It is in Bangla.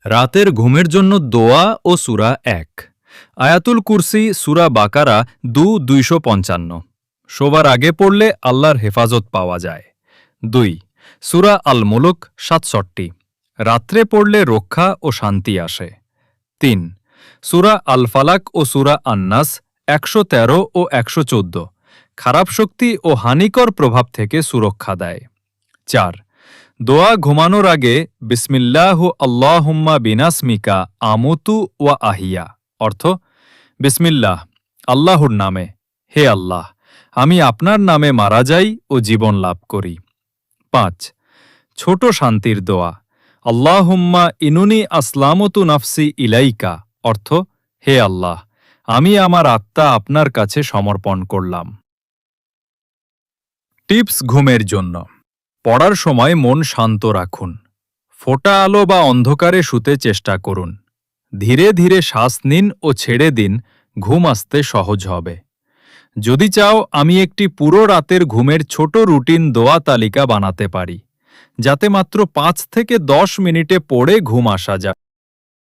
রাতের ঘুমের জন্য দোয়া ও সূরা ১। আয়াতুল কুরসি সূরা বাকারা ২৫৫। শোবার আগে পড়লে আল্লাহর হেফাজত পাওয়া যায়। ২ সূরা আল মুলক ৬৭। রাত্রে পড়লে রক্ষা ও শান্তি আসে। ৩ সূরা আল ফালাক ও সূরা আন-নাস ১১৩ ও ১১৪। খারাপ শক্তি ও হানিকর প্রভাব থেকে সুরক্ষা দেয়। ৪ দোয়া ঘুমানোর আগে বিসমিল্লাহু আল্লাহুম্মা বিনাসমিকা আমুতু ওয়া আহিয়া, অর্থ বিসমিল্লাহ, আল্লাহর নামে, হে আল্লাহ, আমি আপনার নামে মারা যাই ও জীবন লাভ করি। ৫ ছোট শান্তির দোয়া আল্লাহুম্মা ইনুনি আসলামতু নাফসি ইলাইকা, অর্থ হে আল্লাহ, আমি আমার আত্মা আপনার কাছে সমর্পণ করলাম। টিপস ঘুমের জন্য: পড়ার সময় মন শান্ত রাখুন। ফোটা আলো বা অন্ধকারে শুতে চেষ্টা করুন। ধীরে ধীরে শ্বাস নিন ও ছেড়ে দিন, ঘুম আসতে সহজ হবে। যদি চাও আমি একটি পুরো রাতের ঘুমের ছোট রুটিন দোয়া তালিকা বানাতে পারি, যাতে মাত্র ৫ থেকে ১০ মিনিটে পড়ে ঘুম আসা যায়।